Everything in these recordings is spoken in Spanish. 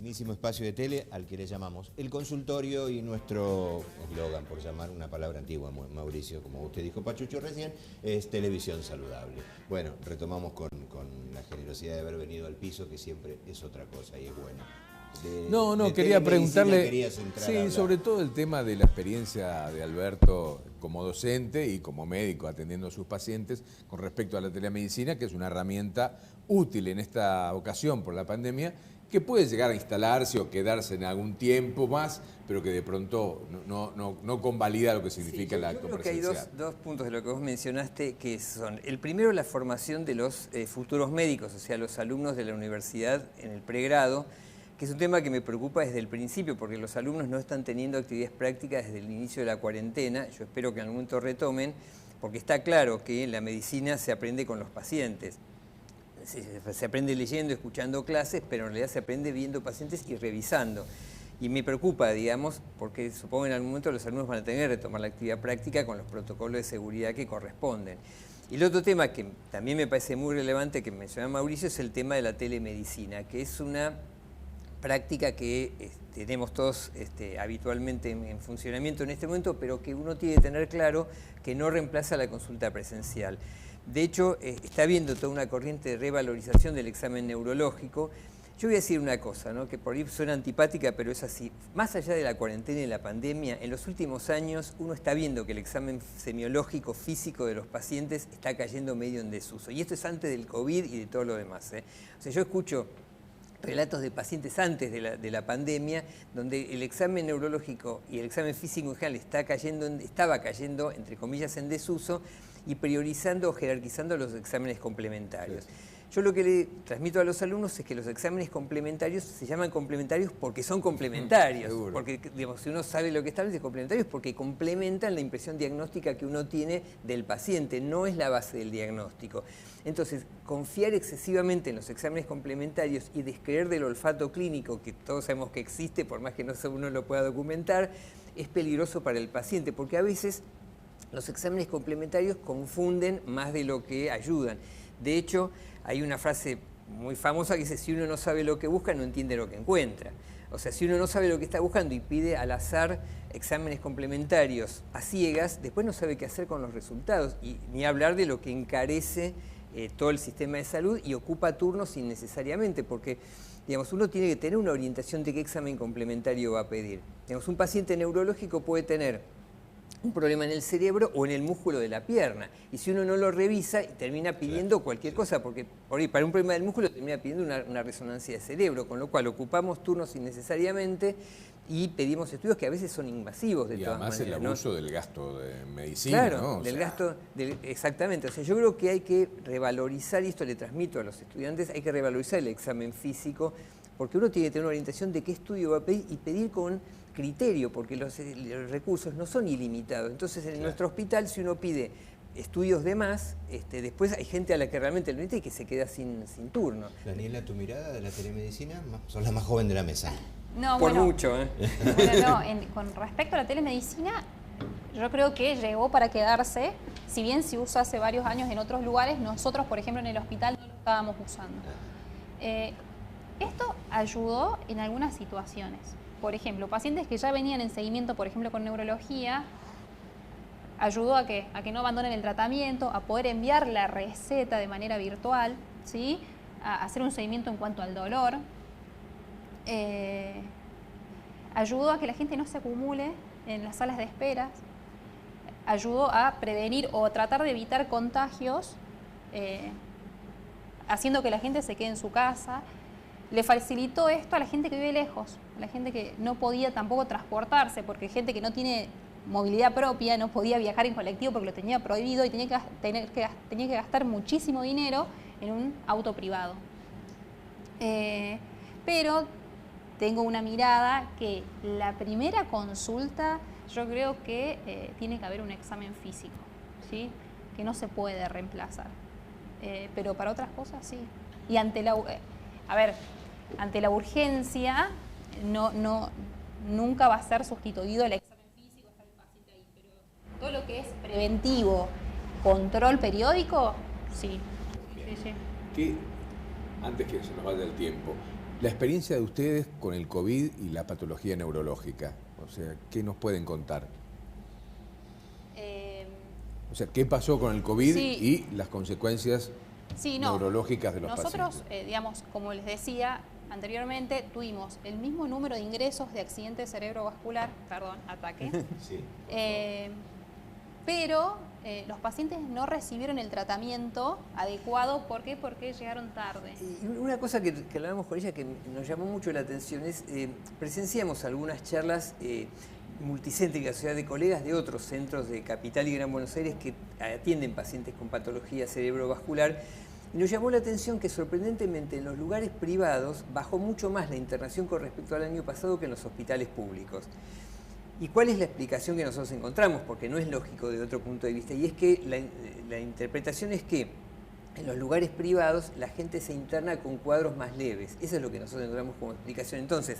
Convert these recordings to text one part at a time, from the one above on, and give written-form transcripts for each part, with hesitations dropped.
mismísimo espacio de tele al que le llamamos el consultorio, y nuestro eslogan, por llamar una palabra antigua, Mauricio, como usted dijo, Pachucho, recién, es televisión saludable. Bueno, retomamos con la generosidad de haber venido al piso, que siempre es otra cosa y es bueno. Quería preguntarle, sí, sobre todo el tema de la experiencia de Alberto como docente y como médico atendiendo a sus pacientes con respecto a la telemedicina, que es una herramienta útil en esta ocasión por la pandemia, que puede llegar a instalarse o quedarse en algún tiempo más, pero que de pronto no convalida lo que significa el acto presencial. Creo que hay dos puntos de lo que vos mencionaste, que son, el primero, la formación de los futuros médicos, o sea, los alumnos de la universidad en el pregrado, que es un tema que me preocupa desde el principio, porque los alumnos no están teniendo actividades prácticas desde el inicio de la cuarentena. Yo espero que en algún momento retomen, porque está claro que la medicina se aprende con los pacientes. Se aprende leyendo, escuchando clases, pero en realidad se aprende viendo pacientes y revisando. Y me preocupa, digamos, porque supongo que en algún momento los alumnos van a tener que retomar la actividad práctica con los protocolos de seguridad que corresponden. Y el otro tema que también me parece muy relevante, que mencionaba Mauricio, es el tema de la telemedicina, que es una práctica que tenemos todos habitualmente en funcionamiento en este momento, pero que uno tiene que tener claro que no reemplaza la consulta presencial. De hecho, está habiendo toda una corriente de revalorización del examen neurológico. Yo voy a decir una cosa, ¿no?, que por ahí suena antipática, pero es así. Más allá de la cuarentena y la pandemia, en los últimos años uno está viendo que el examen semiológico físico de los pacientes está cayendo medio en desuso. Y esto es antes del COVID y de todo lo demás, ¿eh? O sea, yo escucho relatos de pacientes antes de la pandemia, donde el examen neurológico y el examen físico en general estaba cayendo, entre comillas, en desuso, y priorizando o jerarquizando los exámenes complementarios. Sí. Yo lo que le transmito a los alumnos es que los exámenes complementarios se llaman complementarios porque son complementarios. Porque, digamos, si uno sabe lo que establece complementarios, porque complementan la impresión diagnóstica que uno tiene del paciente, no es la base del diagnóstico. Entonces, confiar excesivamente en los exámenes complementarios y descreer del olfato clínico, que todos sabemos que existe, por más que uno lo pueda documentar, es peligroso para el paciente, porque a veces los exámenes complementarios confunden más de lo que ayudan. De hecho, hay una frase muy famosa que dice: si uno no sabe lo que busca, no entiende lo que encuentra. O sea, si uno no sabe lo que está buscando y pide al azar exámenes complementarios a ciegas, después no sabe qué hacer con los resultados. Y ni hablar de lo que encarece todo el sistema de salud y ocupa turnos innecesariamente, porque, digamos, uno tiene que tener una orientación de qué examen complementario va a pedir. Digamos, un paciente neurológico puede tener un problema en el cerebro o en el músculo de la pierna, y si uno no lo revisa, termina pidiendo cualquier cosa, porque por ahí, para un problema del músculo termina pidiendo una resonancia de cerebro, con lo cual ocupamos turnos innecesariamente y pedimos estudios que a veces son invasivos de todas maneras. Y además el abuso, ¿no?, del gasto de medicina, claro, ¿no? Del gasto, exactamente. O sea, yo creo que hay que revalorizar, y esto le transmito a los estudiantes, hay que revalorizar el examen físico, porque uno tiene que tener una orientación de qué estudio va a pedir y pedir con criterio, porque los recursos no son ilimitados. Entonces, en nuestro hospital, si uno pide estudios de más, después hay gente a la que realmente lo necesita y que se queda sin turno. Daniela, tu mirada de la telemedicina, sos la más joven de la mesa. No, por mucho, ¿eh? Bueno, con respecto a la telemedicina, yo creo que llegó para quedarse. Si bien se usa hace varios años en otros lugares, nosotros, por ejemplo, en el hospital no lo estábamos usando. Esto ayudó en algunas situaciones. Por ejemplo, pacientes que ya venían en seguimiento, por ejemplo, con neurología, ayudó a que no abandonen el tratamiento, a poder enviar la receta de manera virtual, ¿sí?, a hacer un seguimiento en cuanto al dolor. Ayudó a que la gente no se acumule en las salas de espera, ayudó a prevenir o tratar de evitar contagios, haciendo que la gente se quede en su casa. Le facilitó esto a la gente que vive lejos, a la gente que no podía tampoco transportarse, porque gente que no tiene movilidad propia no podía viajar en colectivo porque lo tenía prohibido y tenía que gastar muchísimo dinero en un auto privado. Pero tengo una mirada que la primera consulta, yo creo que tiene que haber un examen físico, ¿sí?, que no se puede reemplazar. Pero para otras cosas sí. Y ante la urgencia nunca va a ser sustituido el examen físico, estar el paciente ahí. Pero todo lo que es preventivo, control periódico, sí. Bien. Sí. Antes que se nos vaya el tiempo, La experiencia de ustedes con el COVID y la patología neurológica, o sea, ¿qué nos pueden contar? O sea, ¿qué pasó con el COVID y las consecuencias neurológicas de los pacientes? Nosotros, digamos, como les decía anteriormente, tuvimos el mismo número de ingresos de accidente cerebrovascular, ataque, Sí. pero los pacientes no recibieron el tratamiento adecuado. ¿Por qué? Porque llegaron tarde. Y una cosa que hablábamos con ella que nos llamó mucho la atención es, presenciamos algunas charlas multicéntricas, o sea, de colegas de otros centros de Capital y Gran Buenos Aires que atienden pacientes con patología cerebrovascular. Y nos llamó la atención que sorprendentemente en los lugares privados bajó mucho más la internación con respecto al año pasado que en los hospitales públicos. ¿Y cuál es la explicación que nosotros encontramos? Porque no es lógico de otro punto de vista. Y es que la interpretación es que en los lugares privados la gente se interna con cuadros más leves. Eso es lo que nosotros encontramos como explicación. Entonces,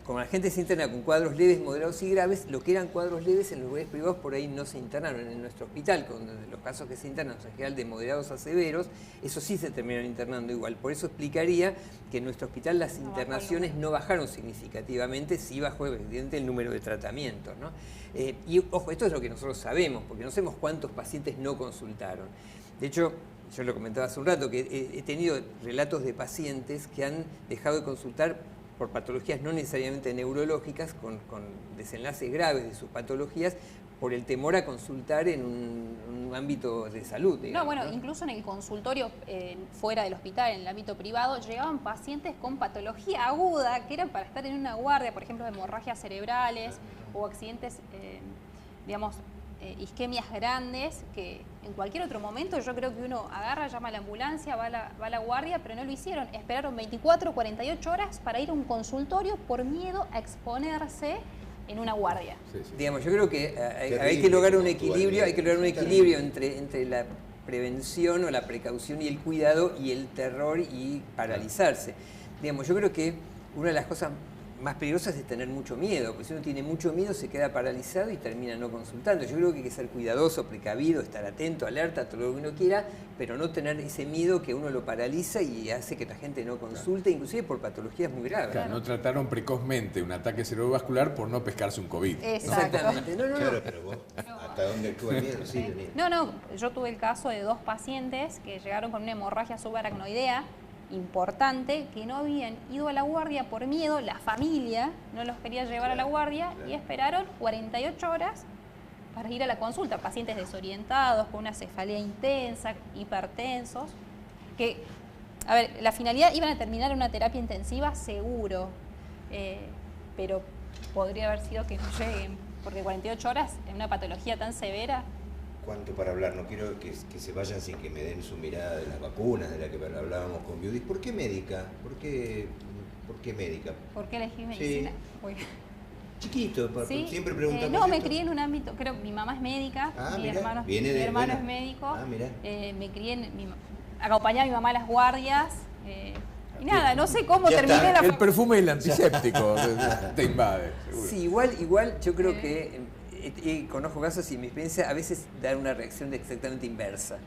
como la gente se interna con cuadros leves, moderados y graves, lo que eran cuadros leves en los lugares privados por ahí no se internaron. En nuestro hospital, con los casos que se internan en general de moderados a severos, eso sí se terminaron internando igual. Por eso explicaría que en nuestro hospital las internaciones no bajaron significativamente, sí bajó evidentemente el número de tratamientos, ¿no? Y ojo, esto es lo que nosotros sabemos, porque no sabemos cuántos pacientes no consultaron. De hecho, yo lo comentaba hace un rato, que he tenido relatos de pacientes que han dejado de consultar por patologías no necesariamente neurológicas, con desenlaces graves de sus patologías, por el temor a consultar en un ámbito de salud, digamos, No, incluso en el consultorio fuera del hospital, en el ámbito privado, llegaban pacientes con patología aguda, que eran para estar en una guardia, por ejemplo, hemorragias cerebrales o accidentes, isquemias grandes, que en cualquier otro momento yo creo que uno agarra, llama a la ambulancia, va a la guardia, pero no lo hicieron. Esperaron 24 o 48 horas para ir a un consultorio por miedo a exponerse en una guardia. Sí. Digamos, yo creo que hay que lograr un equilibrio, entre la prevención o la precaución y el cuidado y el terror y paralizarse. Digamos, yo creo que una de las cosas más peligrosas es tener mucho miedo, porque si uno tiene mucho miedo se queda paralizado y termina no consultando. Yo creo que hay que ser cuidadoso, precavido, estar atento, alerta, todo lo que uno quiera, pero no tener ese miedo que uno lo paraliza y hace que la gente no consulte, inclusive por patologías muy graves. Claro, no trataron precozmente un ataque cerebrovascular por no pescarse un COVID. Exactamente. No. Claro, pero vos, ¿hasta dónde actúa el miedo? Sí, No, yo tuve el caso de 2 pacientes que llegaron con una hemorragia subaracnoidea importante, que no habían ido a la guardia por miedo, la familia no los quería llevar a la guardia y esperaron 48 horas para ir a la consulta. Pacientes desorientados, con una cefalea intensa, hipertensos, que, a ver, la finalidad iban a terminar en una terapia intensiva seguro, pero podría haber sido que no lleguen, porque 48 horas en una patología tan severa. ¿Cuánto para hablar? No quiero que se vayan sin que me den su mirada de las vacunas, de la que hablábamos con Judith. ¿Por qué médica? ¿Por qué médica? ¿Por qué elegí medicina? Sí. Chiquito, ¿sí? Siempre preguntamos. No, me crié en un ámbito, creo que mi mamá es médica, mi hermano es médico, me crié acompañaba a mi mamá a las guardias, y nada, no sé cómo terminé El perfume y el antiséptico te invade. Seguro. Sí, igual yo creo que conozco casos y en mi experiencia a veces da una reacción exactamente inversa.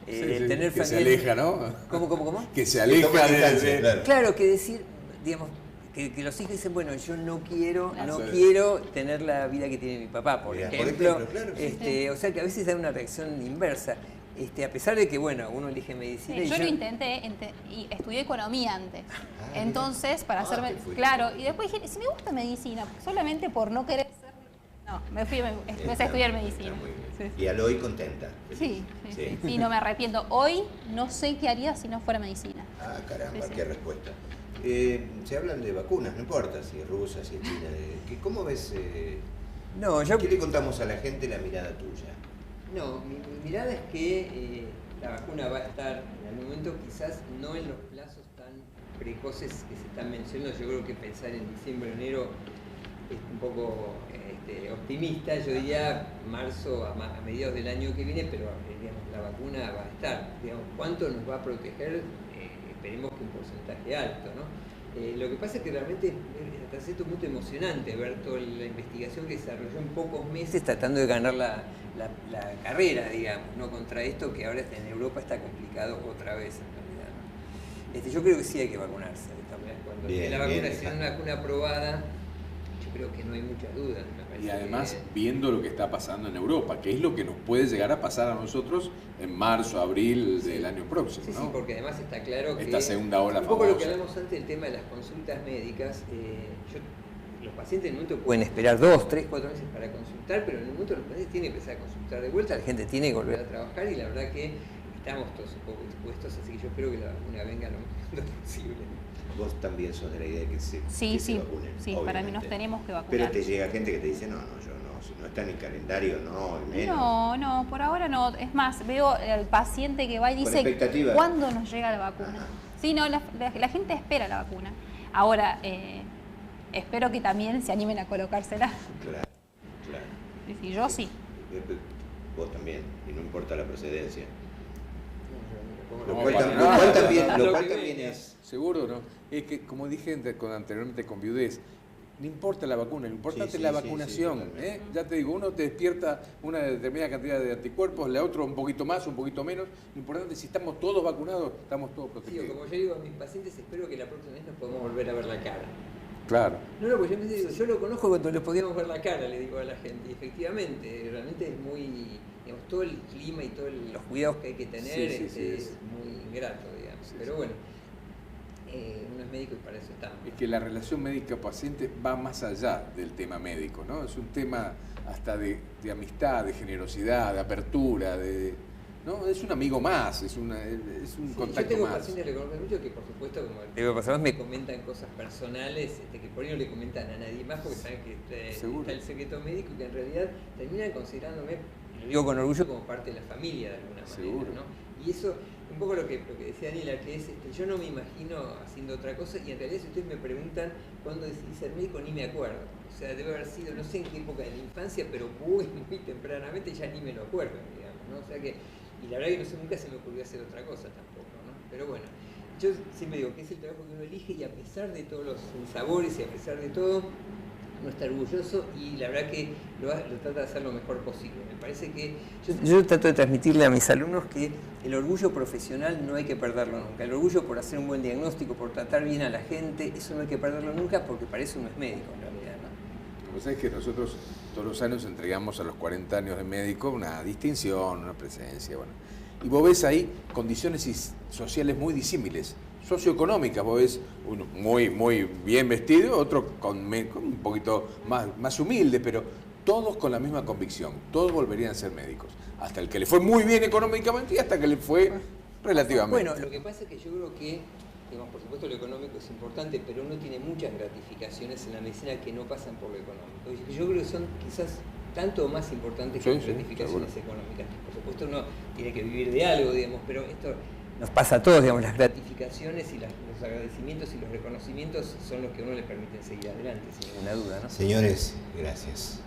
Tener que se aleja, ¿no? ¿Cómo? Que se aleja de... Claro, que decir, digamos, que los hijos dicen, bueno, yo no quiero tener la vida que tiene mi papá, por ejemplo. Claro, O sea que a veces da una reacción inversa. A pesar de que, bueno, uno elige medicina. Sí, yo lo intenté y estudié economía antes. Entonces, para hacerme. Claro, y después dije, si me gusta medicina, solamente por no querer ser. No, empecé a estudiar medicina. Sí. Y al hoy contenta. Sí, no me arrepiento. Hoy no sé qué haría si no fuera medicina. Ah, caramba, qué respuesta. Se hablan de vacunas, no importa si es rusa, si es china. ¿Cómo ves? ¿Qué le contamos a la gente la mirada tuya? No, mi mirada es que la vacuna va a estar en algún momento, quizás no en los plazos tan precoces que se están mencionando. Yo creo que pensar en diciembre o enero es un poco optimista. Yo diría marzo a mediados del año que viene, pero digamos, la vacuna va a estar. Digamos, ¿cuánto nos va a proteger? Esperemos que un porcentaje alto, ¿no? Lo que pasa es que realmente es hasta cierto punto emocionante ver toda la investigación que se desarrolló en pocos meses tratando de ganar la carrera, digamos, ¿no? Contra esto que ahora en Europa está complicado otra vez en realidad, ¿no? Yo creo que sí hay que vacunarse. Cuando Bien, la bien. vacunación, una vacuna aprobada, yo creo que no hay muchas dudas. Y además, viendo lo que está pasando en Europa, que es lo que nos puede llegar a pasar a nosotros en marzo, abril del año próximo, Sí, ¿no? sí, porque además está claro que... Esta segunda ola un poco lo que famosa. hablamos antes del tema de las consultas médicas, los pacientes en el momento pueden esperar 2, 3, 4 meses para consultar, pero en el momento los pacientes tienen que empezar a consultar de vuelta, la gente tiene que volver a trabajar y la verdad que estamos todos un poco expuestos, así que yo espero que la vacuna venga lo más pronto posible. Vos también sos de la idea de que se, Sí, que se sí, vacunen, sí, para mí nos obviamente. tenemos que vacunar. Pero te llega gente que te dice, no, yo no, si no está en el calendario, no, al menos. No, por ahora no. Es más, veo al paciente que va y Con dice, expectativa. ¿cuándo nos llega la vacuna? Ajá. Sí, no, la gente espera la vacuna. Ahora, espero que también se animen a colocársela. Claro, claro. Y yo sí. Vos también, y no importa la procedencia. Lo No, cual, para tam- nada. lo cual también, Lo lo que cual también venga. es... Seguro, ¿no? Es que, como dije anteriormente con viudez, no importa la vacuna, lo importante Sí, es la sí, sí, vacunación. sí, totalmente. Ya te digo, uno te despierta una determinada cantidad de anticuerpos, la otra un poquito más, un poquito menos. Lo importante es si estamos todos vacunados, estamos todos Sí, protegidos. como yo digo a mis pacientes, espero que la próxima vez nos podamos volver a ver la cara. Claro. No, pues yo lo conozco cuando les podíamos ver la cara, le digo a la gente. Y efectivamente, realmente es muy, digamos, todo el clima y todos los cuidados que hay que tener Sí, es muy ingrato, digamos. Sí, Pero sí. bueno, uno es médico y para eso estamos. Es que la relación médica-paciente va más allá del tema médico, ¿no? Es un tema hasta de amistad, de generosidad, de apertura, ¿no? Es un amigo más, es un contacto yo tengo más. pacientes que conozco mucho que, por supuesto, como digo, personas me comentan cosas personales que por ahí no le comentan a nadie más porque saben que Seguro. está el secreto médico y que en realidad terminan considerándome, lo digo con orgullo, como parte de la familia de alguna manera. Seguro. ¿No? Y eso, un poco lo que decía Daniela, que es, yo no me imagino haciendo otra cosa y en realidad si ustedes me preguntan cuándo decidí ser médico, ni me acuerdo. O sea, debe haber sido, no sé en qué época de la infancia, pero muy tempranamente ya ni me lo acuerdo, digamos, ¿no? O sea que, y la verdad que no sé, nunca se me ocurrió hacer otra cosa tampoco, ¿no? Pero bueno, yo siempre digo que es el trabajo que uno elige y a pesar de todos los sabores y a pesar de todo, uno está orgulloso y la verdad que lo trata de hacer lo mejor posible. Me parece que yo trato de transmitirle a mis alumnos que el orgullo profesional no hay que perderlo nunca. El orgullo por hacer un buen diagnóstico, por tratar bien a la gente, eso no hay que perderlo nunca porque para eso uno es médico en realidad, ¿no? Vos sabés que nosotros todos los años entregamos a los 40 años de médico una distinción, una presencia, bueno. Y vos ves ahí condiciones sociales muy disímiles, socioeconómicas, vos ves uno muy bien vestido, otro con un poquito más humilde, pero todos con la misma convicción, todos volverían a ser médicos, hasta el que le fue muy bien económicamente y hasta que le fue relativamente. Bueno, lo que pasa es que yo creo que, digamos, por supuesto lo económico es importante, pero uno tiene muchas gratificaciones en la medicina que no pasan por lo económico. Y yo creo que son quizás tanto o más importantes que las gratificaciones económicas. Por supuesto uno tiene que vivir de algo, digamos, pero esto nos pasa a todos, digamos, las gratificaciones y los agradecimientos y los reconocimientos son los que a uno le permiten seguir adelante, sin ninguna duda, ¿no? Señores, gracias.